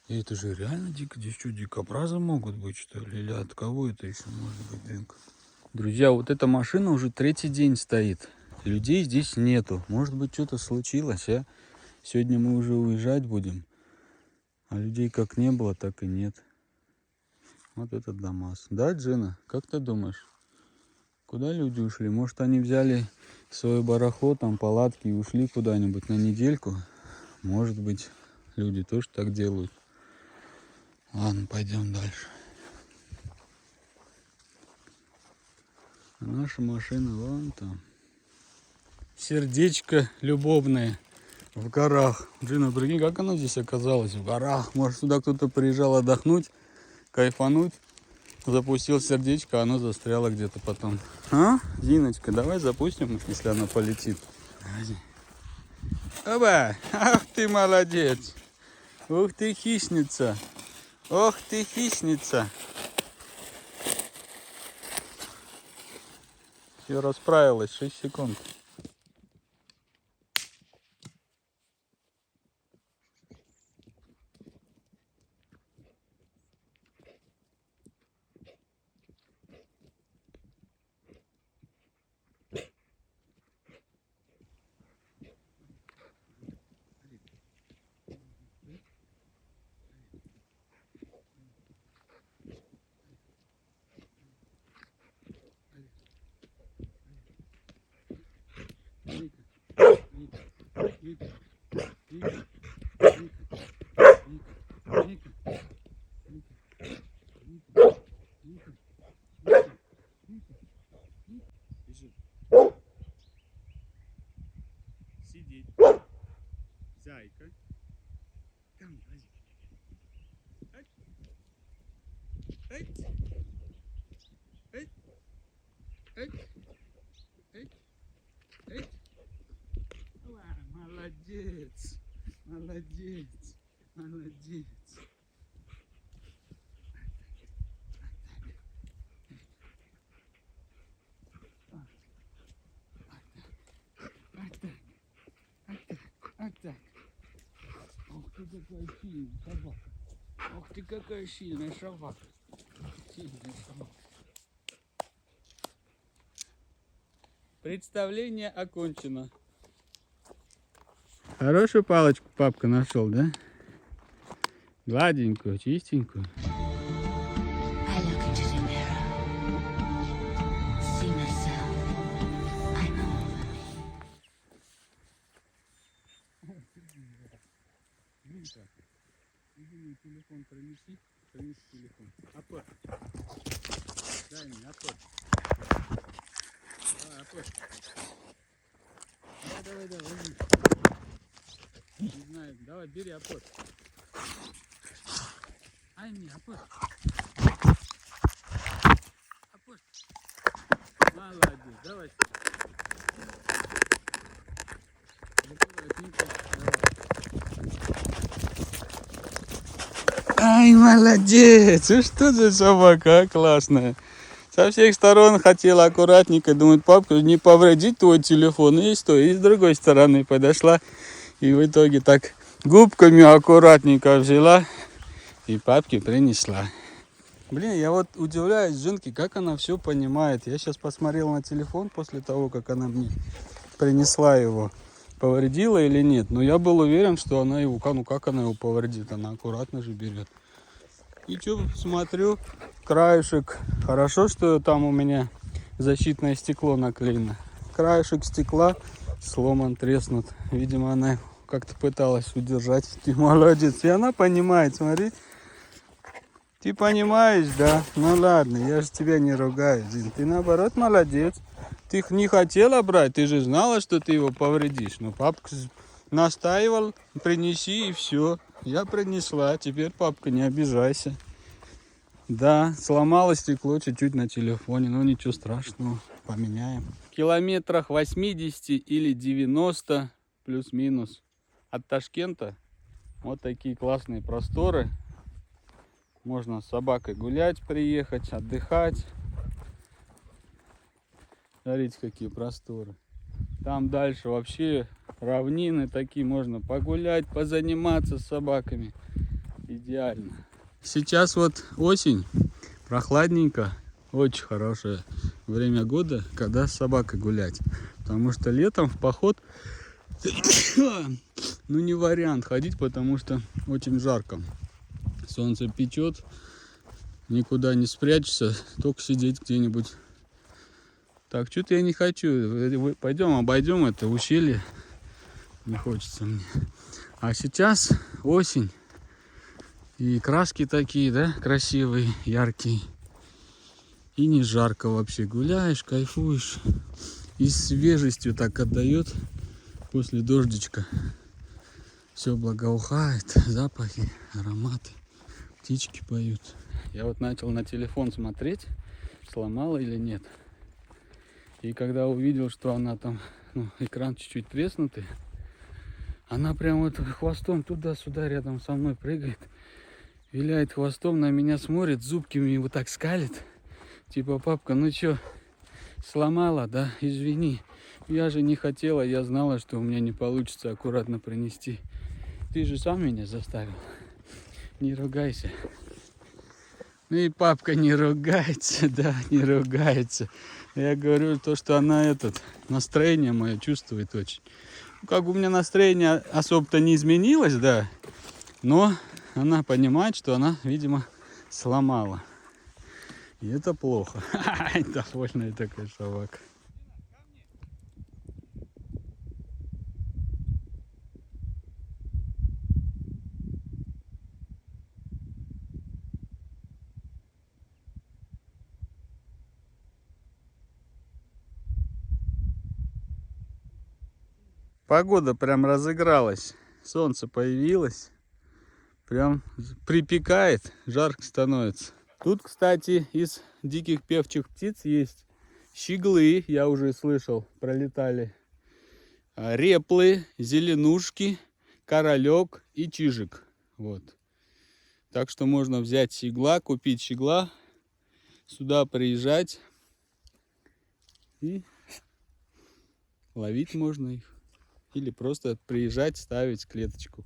И это же реально дико. Здесь что, дикобразы могут быть, что ли? Или от кого это еще может быть, Джинка? Друзья, вот эта машина уже 3-й день стоит. Людей здесь нету. Может быть, что-то случилось, а? Сегодня мы уже уезжать будем. А людей как не было, так и нет. Вот этот ДАМАЗ. Да, Джина? Как ты думаешь? Куда люди ушли? Может, они взяли свое барахло, там палатки и ушли куда-нибудь на недельку? Может быть, люди тоже так делают. Ладно, пойдем дальше. А наша машина вон там. Сердечко любовное в горах. Джина, прикинь, как она здесь оказалась в горах? Может, сюда кто-то приезжал отдохнуть, кайфануть, запустил сердечко, а оно застряло где-то потом. А, Зиночка, давай запустим, если она полетит. Оба! Ах ты молодец! Ух ты хищница! Ох ты хищница! Все расправилась, 6 секунд. Бежи. Сидеть. Зайка. Там, лози. Ать. Ать. Ать. Ать. Ать. Ать. Молодец. Молодец. Молодец. Вот так. Ух ты, какая сильная собака. Ух ты, какая сильная собака. Сильная собака. Представление окончено. Хорошую палочку папка нашел, да? Гладенькую, чистенькую. I look into the mirror, see myself, I'm over me. Иди, телефон принеси. Принеси телефон. Апот. Дай мне, апот. Давай, апот. Давай, возьми. Не знаю, давай, бери апот. Ай, мне, апот. Апот. Молодец, давай. Ай, молодец! И что за собака, а? Классная. Со всех сторон хотела аккуратненько, думает, папка не повредит твой телефон. И что, и с другой стороны подошла. И в итоге так губками аккуратненько взяла и папке принесла. Блин, я вот удивляюсь Женке, как она все понимает. Я сейчас посмотрел на телефон после того, как она мне принесла его. Повредила или нет. Но я был уверен, что она его, ну как она его повредит, она аккуратно же берет. И что, смотрю, краешек, хорошо, что там у меня защитное стекло наклеено. Краешек стекла сломан, треснут. Видимо, она как-то пыталась удержать. Ты молодец. И она понимает, смотри. Ты понимаешь, да? Ну ладно, я же тебя не ругаю, Дин. Ты наоборот молодец. Ты их не хотела брать, ты же знала, что ты его повредишь. Но папка настаивал, принеси и все. Я принесла, теперь, папка, не обижайся. Да, сломалось стекло чуть-чуть на телефоне, но ничего страшного, поменяем. В километрах 80 или 90 плюс-минус от Ташкента вот такие классные просторы. Можно с собакой гулять, приехать, отдыхать. Смотрите, какие просторы. Там дальше вообще равнины такие, можно погулять, позаниматься с собаками. Идеально. Сейчас вот осень, прохладненько, очень хорошее время года, когда с собакой гулять. Потому что летом в поход, ну не вариант ходить, потому что очень жарко. Солнце печет, никуда не спрячешься, только сидеть где-нибудь. Так, что-то я не хочу. Пойдем обойдем это ущелье. Не хочется мне. А сейчас осень. И краски такие, да, красивые, яркие. И не жарко вообще. Гуляешь, кайфуешь. И свежестью так отдает после дождичка. Все благоухает, запахи, ароматы. Птички поют. Я вот начал на телефон смотреть, сломала или нет. И когда увидел, что она там, ну, экран чуть-чуть треснутый, она прям вот хвостом туда-сюда рядом со мной прыгает, виляет хвостом, на меня смотрит, зубками его так скалит. Типа, папка, ну чё, сломала, да? Извини. Я же не хотела, я знала, что у меня не получится аккуратно принести. Ты же сам меня заставил. Не ругайся. Ну и папка не ругается, да, не ругается. Я говорю то, что она настроение мое чувствует очень. Как у меня настроение особо-то не изменилось, да, но она понимает, что она, видимо, сломала. И это плохо. Довольная такая собака. Погода прям разыгралась. Солнце появилось. Прям припекает, жарко становится. Тут, кстати, из диких певчих птиц есть щеглы, я уже слышал, пролетали. Реплы, зеленушки, королек и чижик. Вот. Так что можно взять щегла, купить щегла, сюда приезжать и ловить можно их. Или просто приезжать, ставить клеточку,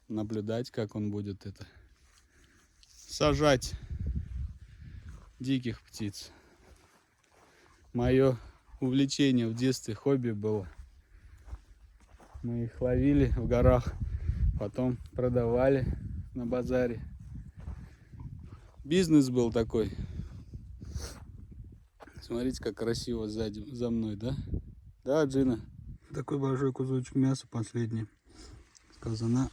наблюдать, как он будет это сажать диких птиц. Мое увлечение в детстве, хобби было. Мы их ловили в горах, потом продавали на базаре. Бизнес был такой. Смотрите, как красиво сзади, за мной, да? Да, Джина? Такой большой кусочек мяса последний. Казана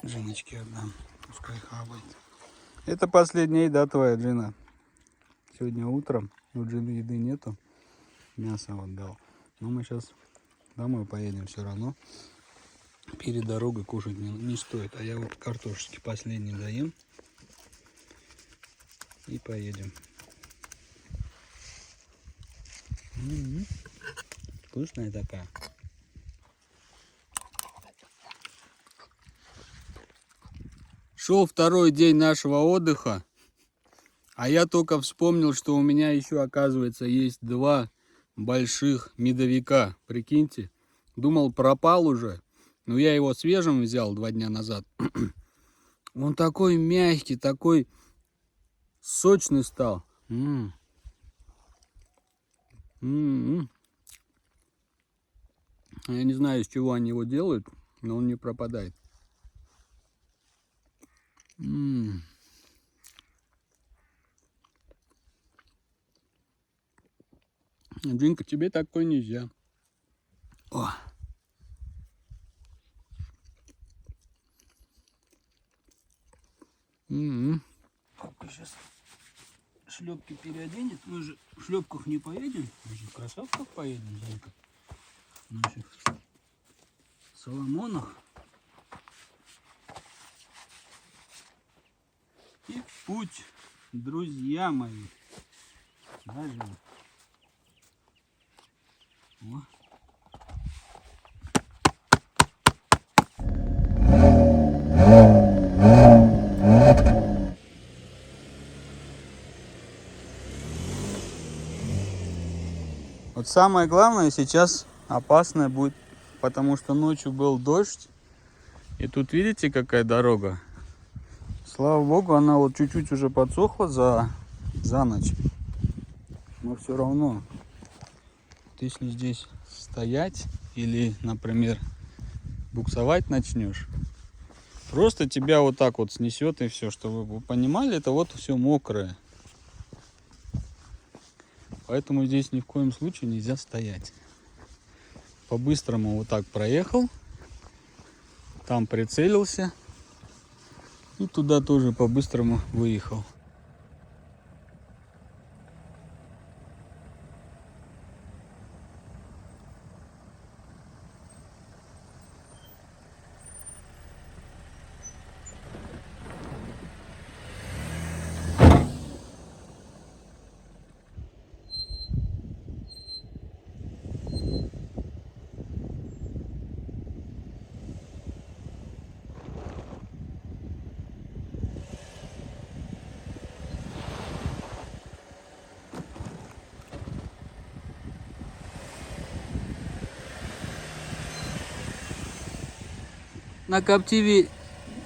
Джиночке отдам. Пускай хавает. Это последняя еда твоя, Джина. Сегодня утром у Джины еды нету. Мясо вот дал. Но мы сейчас домой поедем все равно. Перед дорогой кушать не стоит. А я вот картошечки последние доем. И поедем. Вкусная такая. Шел второй день нашего отдыха. А я только вспомнил, что у меня еще, оказывается, есть 2 больших медовика. Прикиньте. Думал, пропал уже. Но я его свежим взял 2 дня назад. Он такой мягкий, такой сочный стал. Я не знаю, из чего они его делают, но он не пропадает. Джинка, тебе такой нельзя. О. Папа сейчас шлепки переоденет. Мы же в шлепках не поедем. Мы же в кроссовках поедем, Джинка. В наших соломонах. И в путь, друзья мои. Даже. О. Вот самое главное сейчас опасное будет, потому что ночью был дождь. И тут видите, какая дорога. Слава богу, она вот чуть-чуть уже подсохла за ночь. Но все равно, вот если здесь стоять или, например, буксовать начнешь, просто тебя вот так вот снесет и все. Чтобы вы понимали, это вот все мокрое. Поэтому здесь ни в коем случае нельзя стоять. По-быстрому вот так проехал. Там прицелился. И туда тоже по-быстрому выехал. На Коптиве,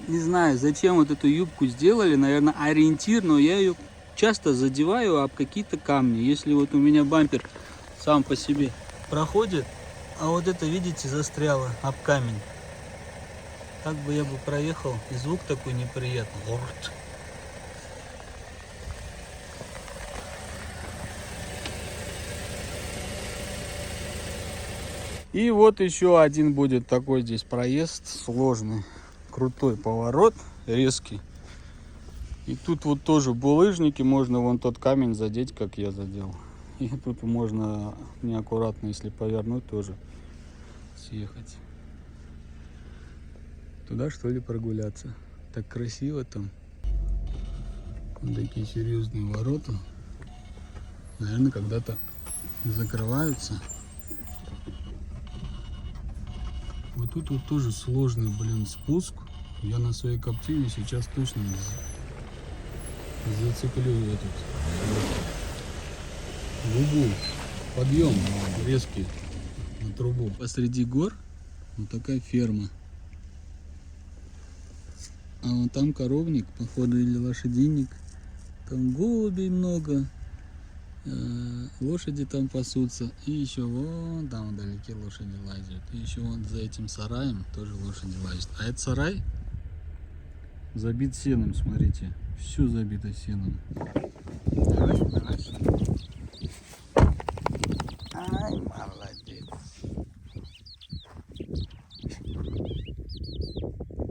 не знаю, зачем вот эту юбку сделали, наверное, ориентир, но я ее часто задеваю об какие-то камни. Если вот у меня бампер сам по себе проходит, а вот это, видите, застряло об камень. Так бы я бы проехал, и звук такой неприятный. И вот еще один будет такой здесь проезд сложный, крутой поворот, резкий. И тут вот тоже булыжники, можно вон тот камень задеть, как я задел. И тут можно неаккуратно, если повернуть, тоже съехать. Туда что ли прогуляться? Так красиво там. Вот такие серьезные ворота. Наверное, когда-то закрываются. Вот тут вот тоже сложный, блин, спуск. Я на своей коптине сейчас точно зацеплю этот губу. Подъем резкий на трубу. Посреди гор вот такая ферма. А вон там коровник, походу, или лошадиник. Там голубей много. Лошади там пасутся. И еще вон там вдалеке лошади лазят. И еще вон за этим сараем тоже лошади лазят. А этот сарай забит сеном, смотрите. Все забито сеном. Давай. Ай, молодец.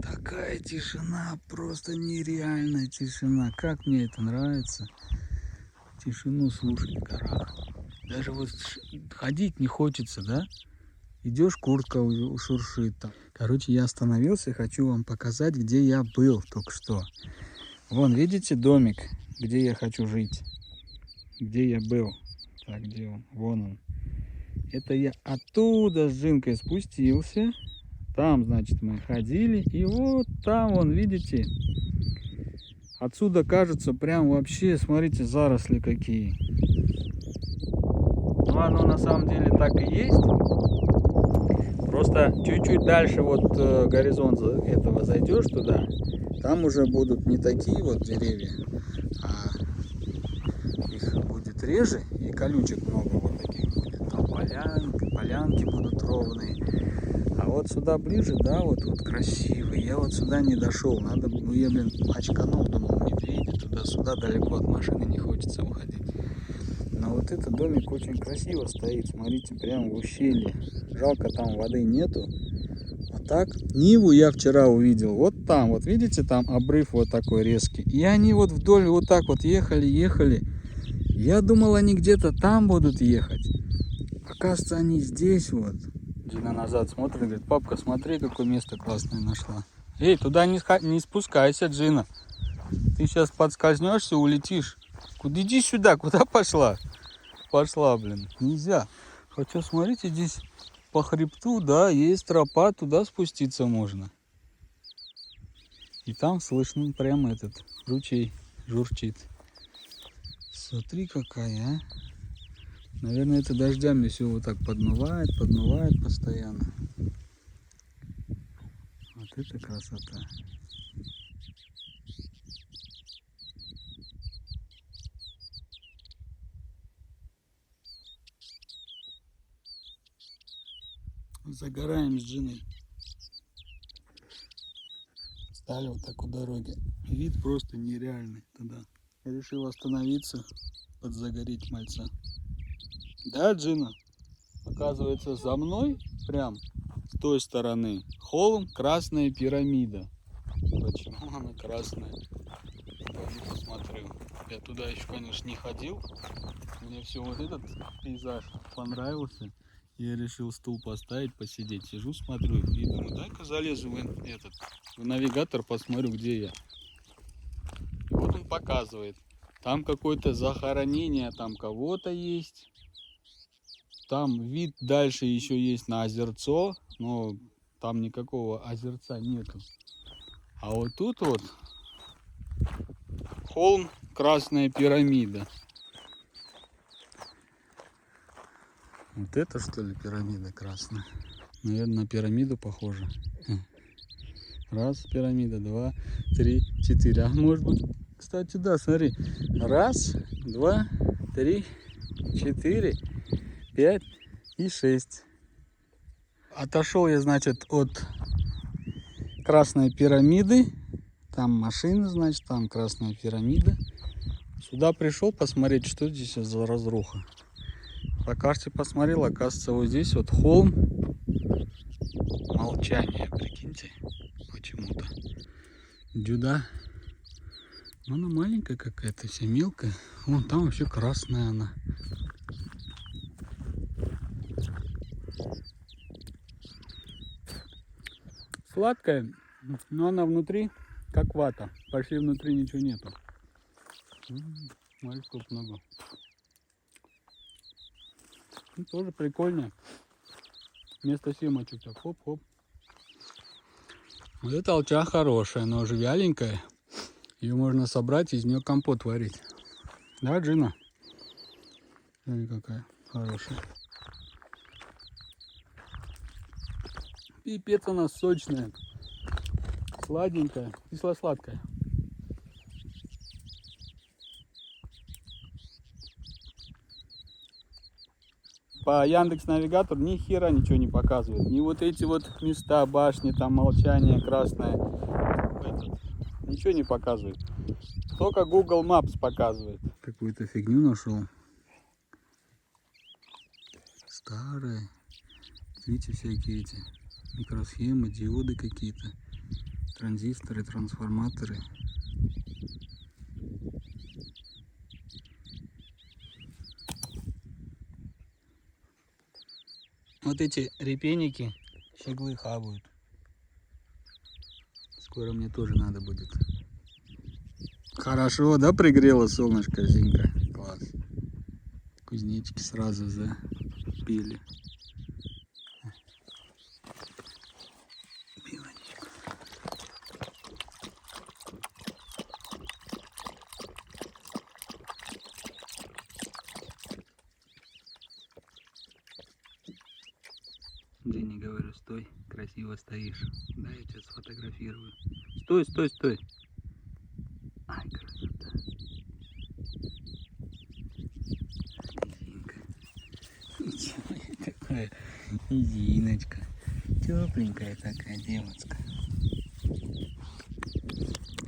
Такая тишина, просто нереальная тишина. Как мне это нравится. Тишину слушать в горах. Даже вот ходить не хочется, да? Идешь, куртка шуршит там. Короче, я остановился, хочу вам показать, где я был только что. Вон, видите домик, где я хочу жить? Где я был? Так, где он? Вон он. Это я оттуда с Джинкой спустился. Там, значит, мы ходили. И вот там, вон, видите? Отсюда кажется прям вообще, смотрите, заросли какие. Ну, оно на самом деле так и есть. Просто чуть-чуть дальше вот горизонт этого зайдешь туда, там уже будут не такие вот деревья, а их будет реже, и колючек много вот таких будет. Там полянки будут ровные. А вот сюда ближе, да, вот красивый. Я вот сюда не дошел. Надо, ну я, блин, очканул, думал, медведи туда-сюда, далеко от машины не хочется уходить. Но вот этот домик очень красиво стоит. Смотрите, прямо в ущелье. Жалко, там воды нету. А так, Ниву я вчера увидел. Вот там, вот видите, там обрыв вот такой резкий. И они вот вдоль вот так вот ехали. Я думал, они где-то там будут ехать. Оказывается, они здесь вот. Джина назад смотрит, говорит, папка, смотри, какое место классное нашла. Эй, туда не спускайся, Джина. Ты сейчас подскользнешься, улетишь. Иди сюда, куда пошла? Пошла, блин, нельзя. Хотя, смотрите, здесь по хребту, да, есть тропа, туда спуститься можно. И там слышно прямо этот ручей журчит. Смотри, какая, а. Наверное, это дождями все вот так подмывает постоянно. Вот это красота. Загораем с Джиной. Стали вот так у дороги. Вид просто нереальный туда. Я решил остановиться, подзагореть мальца. Да, Джина? Оказывается, за мной, прям с той стороны, холм Красная пирамида. Почему она красная? Пойду посмотрю. Я туда еще, конечно, не ходил. Мне все вот этот пейзаж понравился. Я решил стул поставить, посидеть. Сижу, смотрю и думаю, дай-ка залезу в навигатор, посмотрю, где я. И вот он показывает. Там какое-то захоронение, там кого-то есть. Там вид дальше еще есть на озерцо, но там никакого озерца нету. А вот тут вот холм Красная пирамида. Вот это что ли пирамида красная? Наверное, на пирамиду похоже. Раз пирамида, 2, 3, 4. А может быть, кстати, да, смотри. 1, 2, 3, 4, 5 и 6. Отошел я, значит, от Красной пирамиды. Там машина, значит, там Красная пирамида. Сюда пришел посмотреть, что здесь за разруха. По карте посмотрел, оказывается, вот здесь вот холм молчания, прикиньте, почему-то. Дюда. Она маленькая какая-то, вся мелкая. Вон там вообще красная она. Сладкая, но она внутри как вата. Почти внутри ничего нету. Смотри, сколько много. Ну, тоже прикольно. Вместо семечек. Хоп-хоп. Вот эта алча хорошая, но уже вяленькая. Ее можно собрать, из нее компот варить. Да, Джина? Смотри, какая хорошая. Пипец она сочная. Сладенькая, кисло-сладкая. По Яндекс.Навигатору ни хера ничего не показывает. Ни вот эти вот места, башни, там молчание красное. Ничего не показывает. Только Google Maps показывает. Какую-то фигню нашел. Старые. Видите, всякие эти микросхемы, диоды какие-то. Транзисторы, трансформаторы. Вот эти репейники щеглы хавают. Скоро мне тоже надо будет. Хорошо, да, пригрело солнышко, Зинка? Класс. Кузнечики сразу запили. Белочка. Джинни, говорю, стой, красиво стоишь. Да, я тебя сфотографирую. Стой, стой, стой. Ай, красота. Зинка. Ничего такая. Зиночка. Тепленькая такая девочка.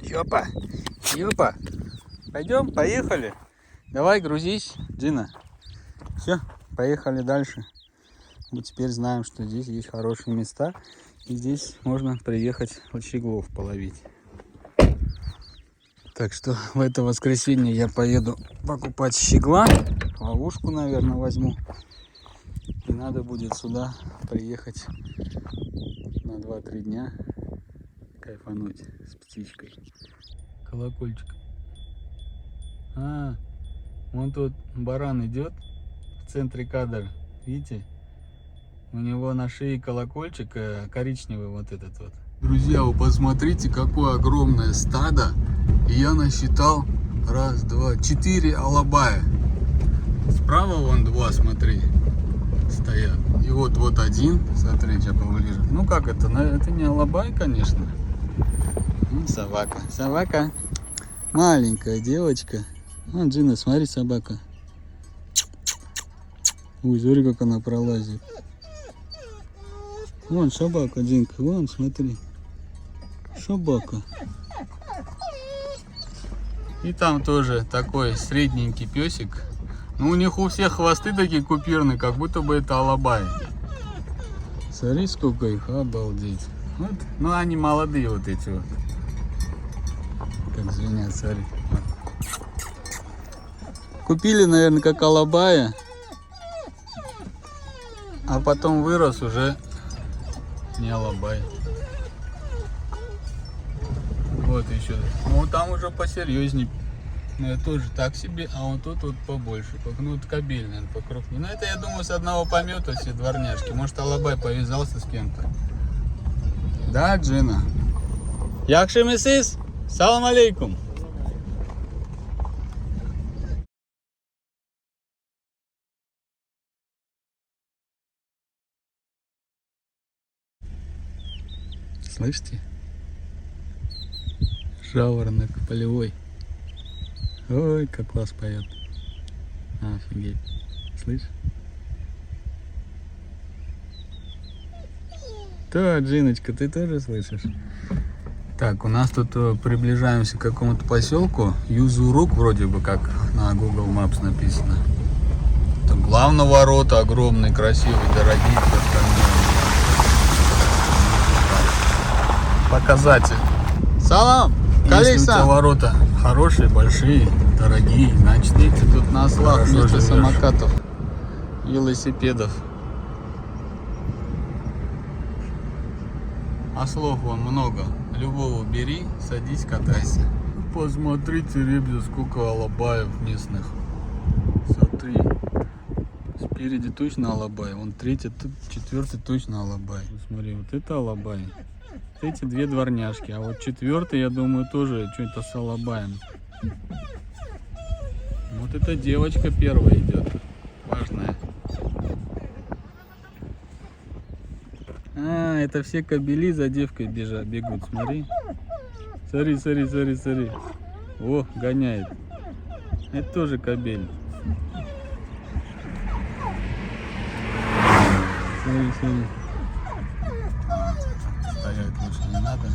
Ёпа. Ёпа. Пойдем, поехали. Давай, грузись, Джина. Все, поехали дальше. Мы теперь знаем, что здесь есть хорошие места. И здесь можно приехать щеглов половить. Так что в это воскресенье я поеду покупать щегла. Ловушку, наверное, возьму. И надо будет сюда приехать на 2-3 дня. Кайфануть с птичкой. Колокольчик. Вон тут баран идет в центре кадра. Видите? У него на шее колокольчик коричневый вот этот вот. Друзья, вы посмотрите, какое огромное стадо. И я насчитал 1, 2, 4 алабая. Справа вон 2, смотри, стоят. И вот один, смотри, сейчас поближе. Ну как это? Это не алабай, конечно. Ну, собака. Собака. Маленькая девочка. Вон, Джина, смотри, собака. Ой, смотри, как она пролазит. Вон собака, Динка, вон, смотри. Собака. И там тоже такой средненький песик. Ну, у них у всех хвосты такие купюрные, как будто бы это алабай. Смотри, сколько их, обалдеть. Вот. Ну, они молодые вот эти вот. Как звенят, смотри. Купили, наверное, как алабая. А потом вырос уже не алабай. Вот еще. Ну там уже посерьезней. Но это тоже так себе, а вот тут вот побольше. Ну вот кобель, наверное, покрупнее. Но это, я думаю, с одного помета все дворняжки. Может, алабай повязался с кем-то. Да, Джина? Якшимисис? Салам алейкум. Слышите? Жаворонок полевой. Ой, как класс поет. Офигеть. Слышь? Да, Джиночка, ты тоже слышишь? Так, у нас тут приближаемся к какому-то поселку. Юзурук вроде бы как на Google Maps написано. Там главные ворота огромные, красивые, дорогие. Показатель. Салам! Если у тебя ворота хорошие, большие, дорогие, значит эти тут на ослах вместо самокатов, велосипедов. Ослов вон много. Любого бери, садись, катайся. Посмотрите, ребята, сколько алабаев местных. Смотри. Спереди точно алабай. Вон третий, четвертый точно алабай. Смотри, вот это алабай. Вот эти две дворняжки. А вот четвертый, я думаю, тоже что-то с алабаем. Вот эта девочка первая идет. Важная. А, это все кобели за девкой бегут. Смотри. Смотри, смотри, смотри, смотри. О, гоняет. Это тоже кобель. Смотри, смотри. Стоять лучше не надо.